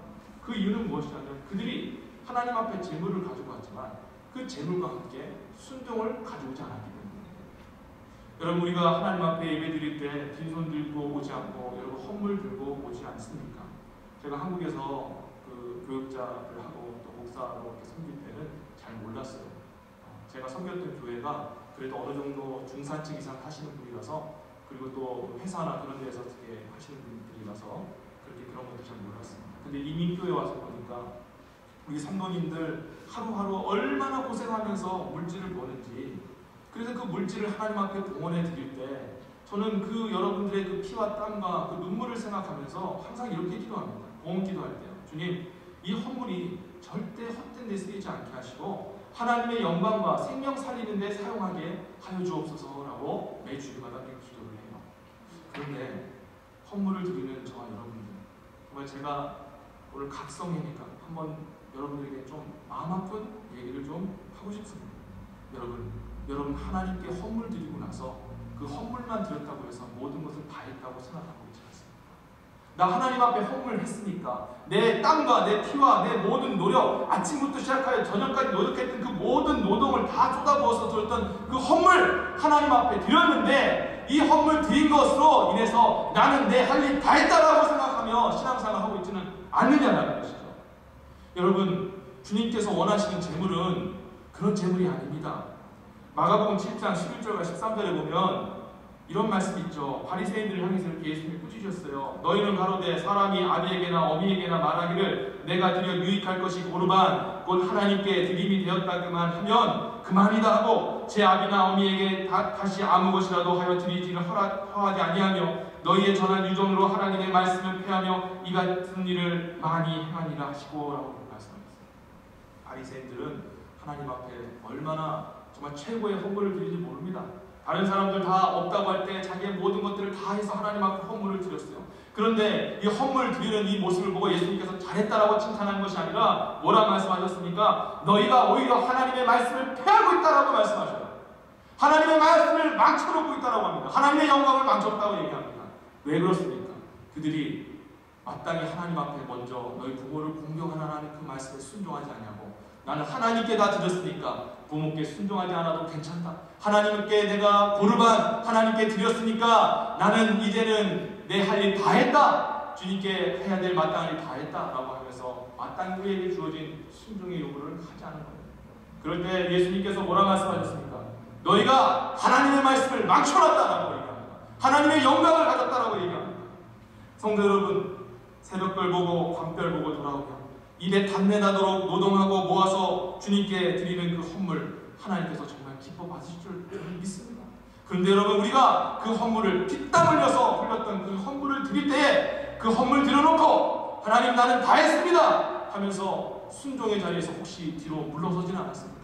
그 이유는 무엇이냐면 그들이 하나님 앞에 재물을 가지고 왔지만 그 재물과 함께 순종을 가져오지 않았기 때문입니다. 여러분, 우리가 하나님 앞에 예배 드릴 때 빈손 들고 오지 않고 여러분 헌물 들고 오지 않습니까? 제가 한국에서 그 교육자를 하고 또 목사로 이렇게 섬길 때는 잘 몰랐어요. 제가 섬겼던 교회가 그래도 어느 정도 중산층 이상 하시는 분이라서, 그리고 또 회사나 그런 데서 어떻게 하시는 분들이라서 그렇게 그런 것도 잘 몰랐습니다. 근데 이민교회 와서 보니까 우리 성도님들 하루하루 얼마나 고생하면서 물질을 버는지, 그래서 그 물질을 하나님 앞에 봉헌해 드릴 때 저는 그 여러분들의 그 피와 땀과 그 눈물을 생각하면서 항상 이렇게 기도합니다. 봉헌 기도할 때요. 주님, 이 헌물이 절대 헛된 데 쓰이지 않게 하시고 하나님의 영광과 생명 살리는 데 사용하게 하여 주옵소서라고 매 주일마다 기도를 해요. 그런데 헌물을 드리는 저와 여러분들, 정말 제가 오늘 각성회니까 한번 여러분들에게 좀 마음 아픈 얘기를 좀 하고 싶습니다. 여러분 하나님께 헌물 드리고 나서 그 헌물만 드렸다고 해서 모든 것을 다 했다고 생각하고 있지 않습니다. 나 하나님 앞에 헌물을 했으니까 내 땀과 내 피와 내 모든 노력, 아침부터 시작하여 저녁까지 노력했던 그 모든 노동을 다 쏟아부어서 드렸던 그 헌물 하나님 앞에 드렸는데 이 헌물 드린 것으로 인해서 나는 내 할 일 다 했다라고 생각하며 신앙생활을 하고 있지는 않느냐라는 것이죠. 여러분, 주님께서 원하시는 재물은 그런 재물이 아닙니다. 마가복음 7장 11절과 13절에 보면 이런 말씀이 있죠. 바리새인들을 향해서 이렇게 예수님이 꾸짖으셨어요. 너희는 가로되 사람이 아비에게나 어미에게나 말하기를 내가 드려 유익할 것이 고르반 곧 하나님께 드림이 되었다그만 하면 그만이다 하고 제 아비나 어미에게 다시 아무 것이라도 하여 드리지를 허하지 아니하며 너희의 전한 유전으로 하나님의 말씀을 폐하며 이 같은 일을 많이 행하니라 하시고라고 말씀하셨어요. 바리새인들은 하나님 앞에 얼마나 정말 최고의 헌물을 드리는지 모릅니다. 다른 사람들 다 없다고 할 때 자기의 모든 것들을 다 해서 하나님 앞에 헌물을 드렸어요. 그런데 이 헌물을 드리는 이 모습을 보고 예수님께서 잘했다라고 칭찬하는 것이 아니라 뭐라 말씀하셨습니까? 너희가 오히려 하나님의 말씀을 폐하고 있다라고 말씀하셔요. 하나님의 말씀을 망쳐놓고 있다라고 합니다. 하나님의 영광을 망쳤다고 얘기합니다. 왜 그렇습니까? 그들이 마땅히 하나님 앞에 먼저 너희 부모를 공경하라는 그 말씀에 순종하지 않냐고. 나는 하나님께 다 드렸으니까 부모께 순종하지 않아도 괜찮다. 하나님께 내가 고르반 하나님께 드렸으니까 나는 이제는 내 할 일 다 했다. 주님께 해야 될 마땅한 일 다 했다라고 하면서 마땅히 우리에게 주어진 순종의 요구를 하지 않은 거예요. 그럴 때 예수님께서 뭐라 말씀하셨습니까? 너희가 하나님의 말씀을 망쳐놨다라고 얘기합니다. 하나님의 영광을 가졌다라고 얘기합니다. 성도 여러분, 새벽별 보고 광별 보고 돌아오며 입에 단내 나도록 노동하고 모아서 주님께 드리는 그 헌물 하나님께서 정말 기뻐 받으실 줄 믿습니다. 그런데 여러분, 우리가 그 헌물을 피땀 흘려서 흘렸던 그 헌물을 드릴 때에 그 헌물 들여놓고 하나님 나는 다 했습니다 하면서 순종의 자리에서 혹시 뒤로 물러서진 않았습니다.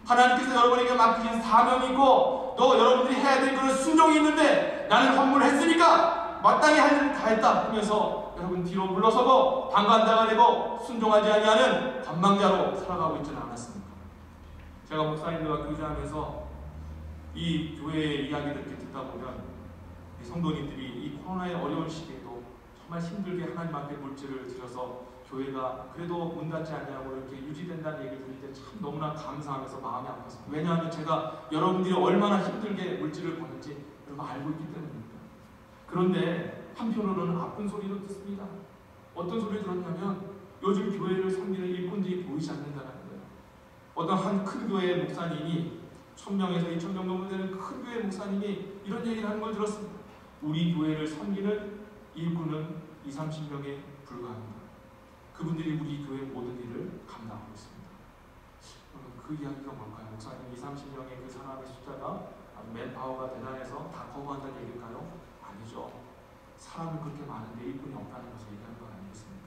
하나님께서 여러분에게 맡기신 사명이 있고 또 여러분들이 해야 될 그런 순종이 있는데 나는 헌물을 했으니까 마땅히 할 일을 다 했다 하면서 여러분 뒤로 물러서고 방관자가 되고 순종하지 아니하는 관망자로 살아가고 있지는 않았습니다. 제가 목사님들과 교제하면서 이 교회의 이야기를 이렇게 듣다 보면 이 성도님들이 이 코로나의 어려운 시기에도 정말 힘들게 하나님 앞에 물질을 드려서 교회가 그래도 문 닫지 않냐고 이렇게 유지된다는 얘기를 들을 때 참 너무나 감사하면서 마음이 아팠습니다. 왜냐하면 제가 여러분들이 얼마나 힘들게 물질을 버는지 여러분 알고 있기 때문입니다. 그런데 한편으로는 아픈 소리도 듣습니다. 어떤 소리를 들었냐면 요즘 교회를 섬기는 일꾼들이 보이지 않는다는 거예요. 어떤 한 큰 교회의 목사님이 1000명에서 2000명 정도 되는 큰 교회 목사님이 이런 얘기를 하는 걸 들었습니다. 우리 교회를 섬기는 일꾼은 20-30명에 불과합니다. 그분들이 우리 교회 모든 일을 감당하고 있습니다. 그 이야기가 뭘까요? 목사님 20-30명의 그 사람의 숫자가 맨파워가 대단해서 다 커버한다는 얘기일까요? 아니죠. 사람은 그렇게 많은데 일꾼이 없다는 것을 얘기하는 거 아니겠습니까?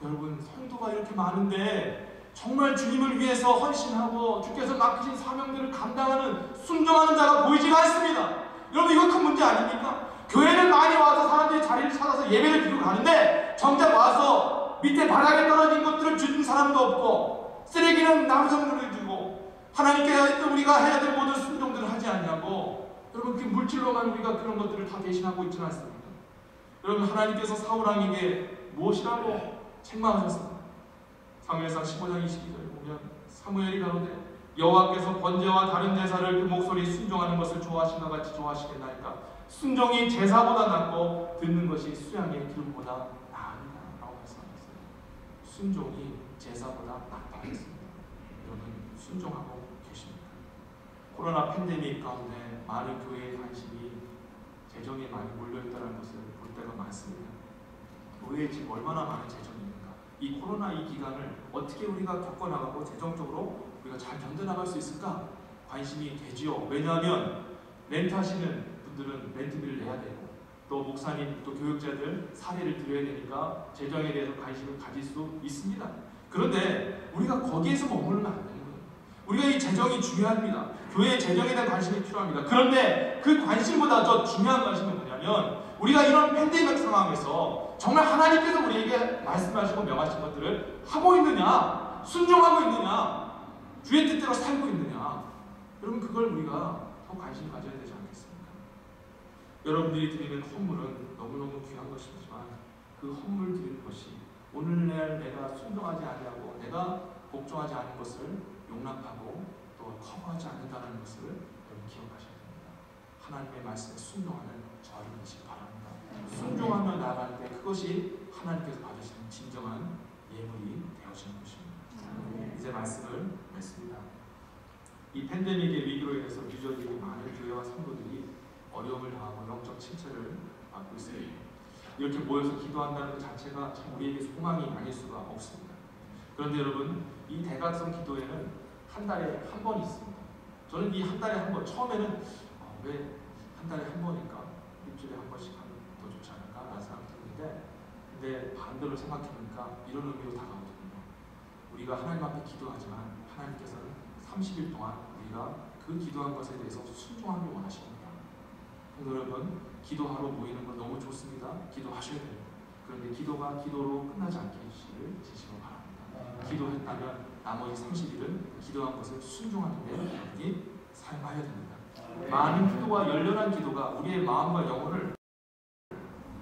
여러분, 성도가 이렇게 많은데 정말 주님을 위해서 헌신하고 주께서 맡기신 사명들을 감당하는 순종하는 자가 보이지가 않습니다. 여러분, 이거 큰 문제 아닙니까? 교회는 많이 와서 사람들이 자리를 찾아서 예배를 드리고 가는데 정작 와서 밑에 바닥에 떨어진 것들을 주는 사람도 없고 쓰레기는 남성들이 주고 하나님께 우리가 해야 될 모든 순종들을 하지 않냐고. 여러분, 그 물질로만 우리가 그런 것들을 다 대신하고 있지는 않습니다. 여러분, 하나님께서 사울왕에게 무엇이라고 책망하셨습니까? 사무엘상 15장 22절에 보면 사무엘이 가로되 여호와께서 번제와 다른 제사를 그 목소리 순종하는 것을 좋아하신 것 같이 좋아하시겠나이까. 순종이 제사보다 낫고 듣는 것이 수양의 기름보다 나으니라 라고 말씀하셨어요. 순종이 제사보다 낫다 했습니다. 여러분, 순종하고 계십니까? 코로나 팬데믹 가운데 많은 교회의 관심이 재정에 많이 몰려있다는 것을 볼 때가 많습니다. 교회에 지금 얼마나 많은 재정이 있는가? 이 코로나 이 기간을 어떻게 우리가 겪어나가고 재정적으로 우리가 잘 견뎌나갈 수 있을까? 관심이 되지요. 왜냐하면 렌트하시는 분들은 렌트비를 내야 되고 또 목사님 또 교육자들 사례를 드려야 되니까 재정에 대해서 관심을 가질 수 있습니다. 그런데 우리가 거기에서 머물면 안 되는 거예요. 우리가 이 재정이 중요합니다. 교회의 재정에 대한 관심이 필요합니다. 그런데 그 관심보다 더 중요한 관심은 뭐냐면 우리가 이런 팬데믹 상황에서 정말 하나님께서 우리에게 말씀하시고 명하신 것들을 하고 있느냐, 순종하고 있느냐, 주의 뜻대로 살고 있느냐. 여러분, 그걸 우리가 더 관심 가져야 되지 않겠습니까? 여러분들이 드리는 헌물은 너무너무 귀한 것이지만 그 그 헌물 드리는 것이 오늘날 내가 순종하지 아니하고 내가 복종하지 않은 것을 용납하고 또 커버하지 않는다는 것을 여러분 기억하셔야 됩니다. 하나님의 말씀에 순종하는 저와 여러분 되시기 바랍니다. 순종하며 나아갈 때 그것이 하나님께서 받으시는 진정한 예물이 되어지는 것입니다. 이제 말씀을 맺습니다. 이 팬데믹의 위기로 인해서 유저들이 많은 교회와 성도들이 어려움을 당하고 영적 침체를 받고 있습니다. 이렇게 모여서 기도한다는 것 자체가 참 우리에게 소망이 아닐 수가 없습니다. 그런데 여러분, 이 대각성 기도회는 한 달에 한 번이 있습니다. 저는 이 한 달에 한 번, 처음에는 왜 한 달에 한 번일까? 일주일에 한 번씩 하면 더 좋지 않을까? 라는 생각이 드는데, 근데 반대로 생각해보니까 이런 의미로 다가오거든요. 우리가 하나님 앞에 기도하지만 하나님께서는 30일 동안 우리가 그 기도한 것에 대해서 순종하길 원하십니다. 여러분, 기도하러 모이는 건 너무 좋습니다. 기도하셔야 돼요. 그런데 기도가 기도로 끝나지 않게 해주시기를 진심으로 바랍니다. 기도했다면 나머지 30일은 기도한 것을 순종하는 데 여러분이 사용하여야 됩니다. 많은 기도와 열렬한 기도가 우리의 마음과 영혼을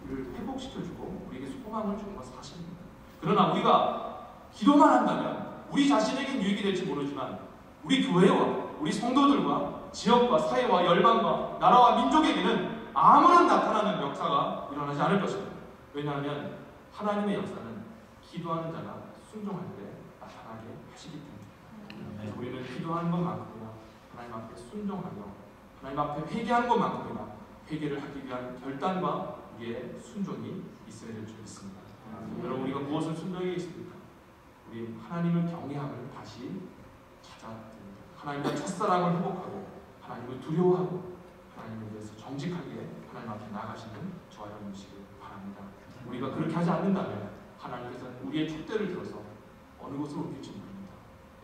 회복시켜주고 우리에게 소망을 주는 건 사실입니다. 그러나 우리가 기도만 한다면 우리 자신에겐 유익이 될지 모르지만 우리 교회와 우리 성도들과 지역과 사회와 열방과 나라와 민족에게는 아무런 나타나는 역사가 일어나지 않을 것입니다. 왜냐하면 하나님의 역사는 기도하는 자가 순종할 때 나타나게 하시기 때문입니다. 그래서 우리는 기도하는 것만큼이나 하나님 앞에 순종하며 하나님 앞에 회개하는 것만큼이나 회개를 하기 위한 결단과 우리의 순종이 있어야 될 줄 믿습니다. 여러분, 우리가 무엇을 순종해 있습니까? 우리 하나님을 경외함을 다시 찾아야 됩니다. 하나님의 첫사랑을 회복하고 하나님을 두려워하고 하나님에 대해서 정직하게 하나님 앞에 나가시는 저와 여러분이시길 바랍니다. 우리가 그렇게 하지 않는다면 하나님께서는 우리의 촛대를 들어서 어느 곳으로 옮길지 모릅니다.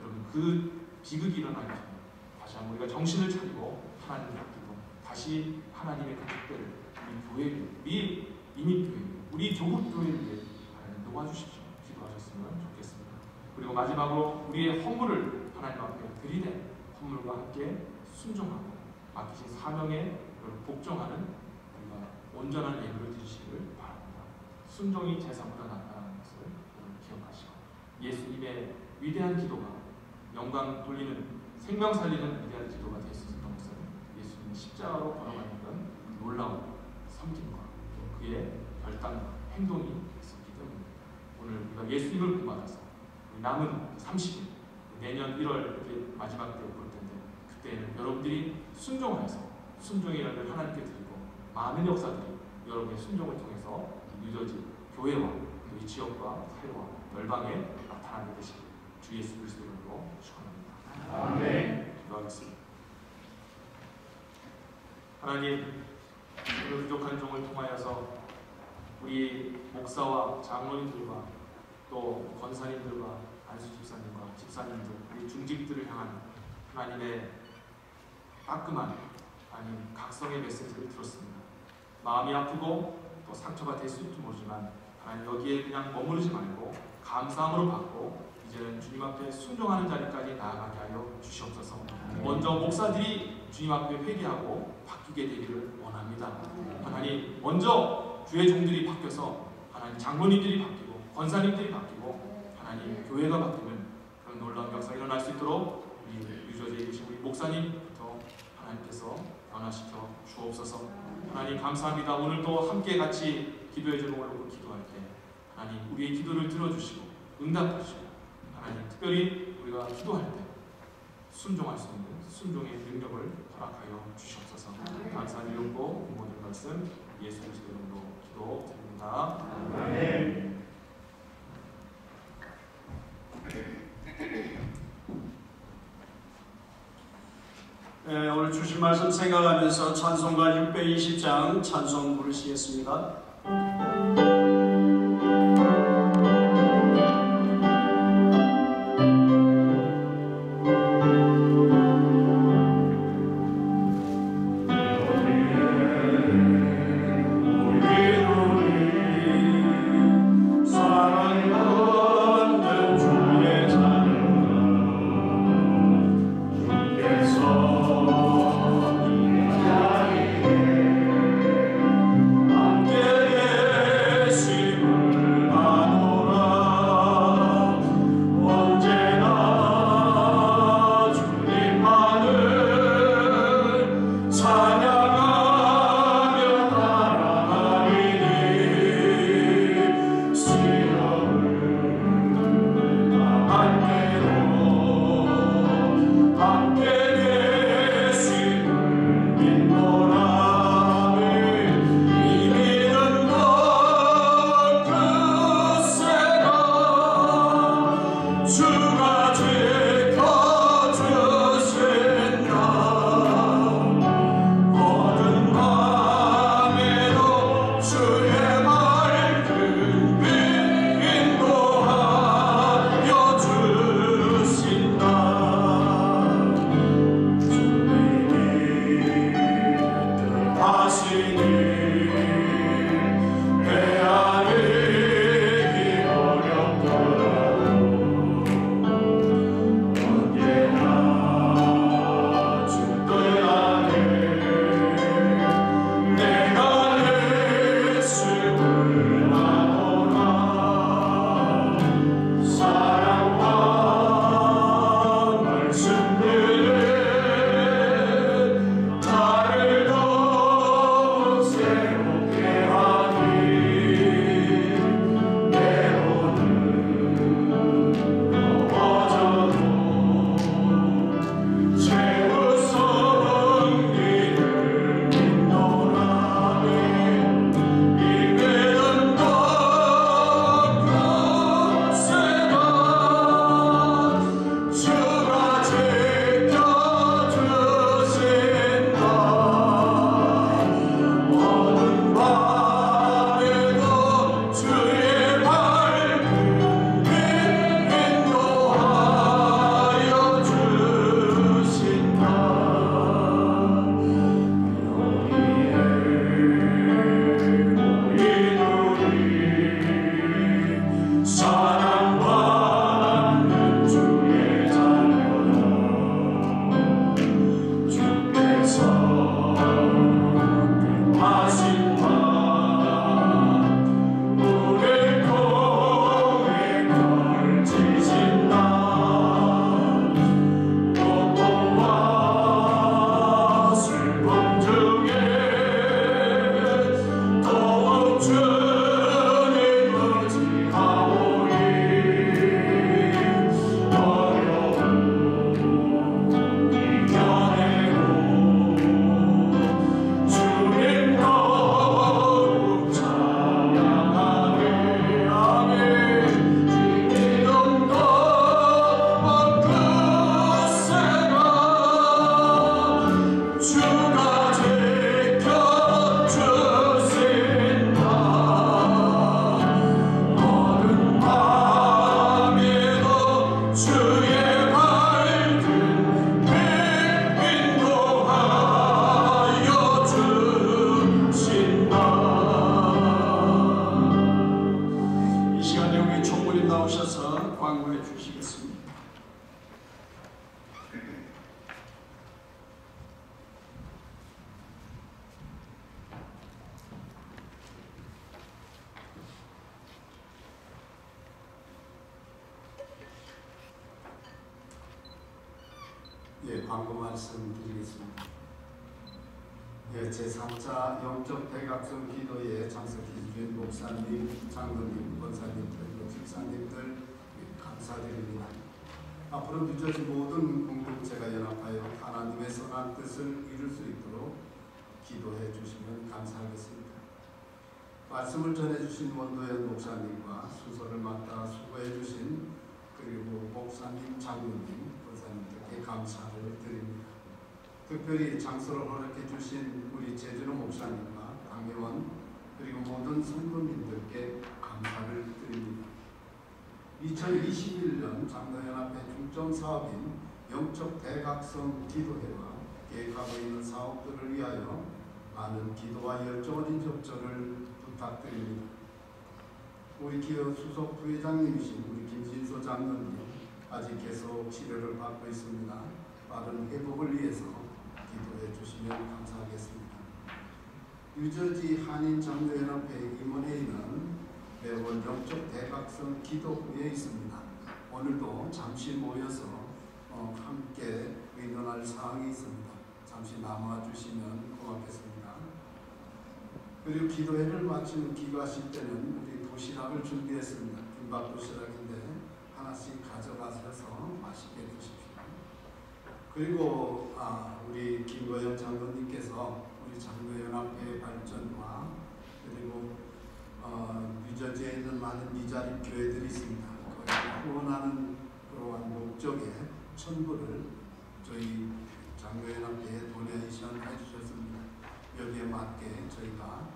여러분, 그 비극이 일어나기 전에 다시 한번 우리가 정신을 차리고 하나님을 붙들고 다시 하나님의 그 촛대를 우리 교회에, 우리 이민교회, 우리 조국교회를 위해 하나님 놓아주십시오. 기도하셨으면 좋겠습니다. 그리고 마지막으로 우리의 헌물을 하나님 앞에 들이대 헌물과 함께 순종하고 맡기신 사명에 복종하는 우리가 온전한 예물을 드리시기를 바랍니다. 순종이 제사보다 낫다는 것을 기억하시고 예수님의 위대한 기도가 영광 돌리는 생명 살리는 위대한 기도가 될 수 있었던 것은 예수님이 십자가로 걸어가는 놀라운 섬김과 그의 결단과 행동이 있었기 때문입니다. 오늘 우리가 예수님을 본받아서 남은 30일 내년 1월 이렇게 마지막 때에 볼 텐데 그때는 여러분들이 순종하여서 순종의 열매를 하나님께 드리고 많은 역사들이 여러분의 순종을 통해서 뉴저지 교회와 이 지역과 사회와 열방에 나타나게 되시길 주 예수 그리스도 이름으로 축원합니다. 아멘. 기도하겠습니다. 하나님, 오늘 부족한 종을 통하여서 우리 목사와 장로님들과 또 권사님들과 안수 집사님과 집사님들, 우리 중직들을 향한 하나님의 따끔한 아닌 각성의 메시지를 들었습니다. 마음이 아프고 또 상처가 될 수 있을지 모르지만 하나님 여기에 그냥 머무르지 말고 감사함으로 받고 이제는 주님 앞에 순종하는 자리까지 나아가게 하여 주시옵소서. 먼저 목사들이 주님 앞에 회개하고 바뀌게 되기를 원합니다. 하나님, 먼저 주의 종들이 바뀌어서 하나님 장로님들이 바뀌고 권사님들이 바뀌고 하나님 교회가 바뀌는 그런 놀라운 역사가 일어날 수 있도록 우리 유저지에 계신 우리 목사님부터 하나님께서 변화시켜 주옵소서. 하나님 감사합니다. 오늘도 함께 같이 기도의 제목을 놓고 기도할 때 하나님 우리의 기도를 들어주시고 응답하시고 하나님 특별히 우리가 기도할 때 순종할 수 있는 순종의 능력을 허락하여 주시옵소서. 감사드리고 모든 말씀 예수 그리스도 이름으로 기도드립니다. 아멘. 네, 오늘 주신 말씀 생각하면서 찬송가 620장 찬송 부르시겠습니다. 함께 광고 말씀드리겠습니다. 제3차 영적 대각성 기도에 참석해주신 목사님, 장로님, 권사님, 그리고 집사님들 감사드립니다. 앞으로 늦어진 모든 공동체가 연합하여 하나님의 선한 뜻을 이룰 수 있도록 기도해 주시면 감사하겠습니다. 말씀을 전해주신 원도현 목사님과 순서를 맡아 수고해 주신 그리고 목사님, 장로님, 권사님들께 감사를 드립니다. 특별히 장소를 허락해 주신 우리 제준호 목사님과 강혜원 그리고 모든 성도님들께 감사를 드립니다. 2021년 장로연합회 중점 사업인 영적 대각성 기도회와 계획하고 있는 사업들을 위하여 많은 기도와 열정 어린 접전을 부탁드립니다. 우리 기업 수석 부회장님이신 우리 김진소 장로님 아직 계속 치료를 받고 있습니다. 빠른 회복을 위해서 기도해 주시면 감사하겠습니다. 뉴저지 한인 장로연합회 임원회의는 매월 영적 대각성 기도회에 있습니다. 오늘도 잠시 모여서 함께 의논할 사항이 있습니다. 잠시 남아 주시면 고맙겠습니다. 그리고 기도회를 마치고 기도하실 때는 우리 도시락을 준비했습니다. 김밥 도시락인데 하나씩 가져가셔서 맛있게 드십시오. 그리고 우리 김거영 장로님께서 우리 장로연합회 발전과 그리고 뉴저지에 있는 많은 미자립 교회들이 있습니다. 거기에 후원하는 그러한 목적의 천부를 저희 장로연합회에 도네이션 해주셨습니다. 여기에 맞게 저희가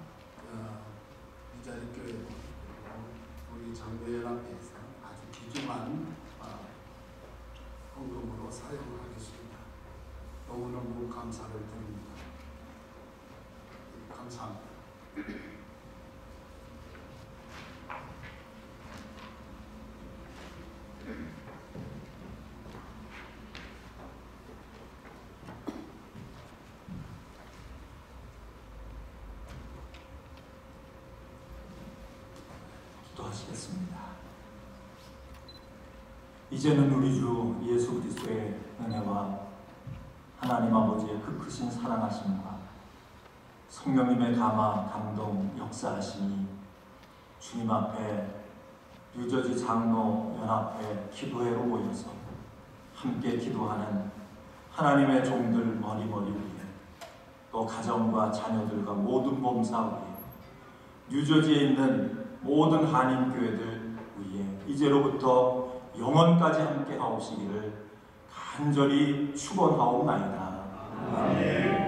미자립 교회 그리고 우리 장로연합회에서 아주 귀중한 헌금으로 사용하겠습니다. 너무너무 감사를 드립니다. 감사합니다. 기도하시겠습니다. 이제는 우리 주 예수 그리스도의 은혜와 하나님 아버지의 그 크신 사랑하심과 성령님의 감화, 감동, 역사하심이 주님 앞에 뉴저지 장로연합회 기도회로 모여서 함께 기도하는 하나님의 종들 머리머리 위에 또 가정과 자녀들과 모든 범사 위에 뉴저지에 있는 모든 한인교회들 위에 이제로부터 영원까지 함께 하옵시기를 간절히 축원하옵나이다. 아멘.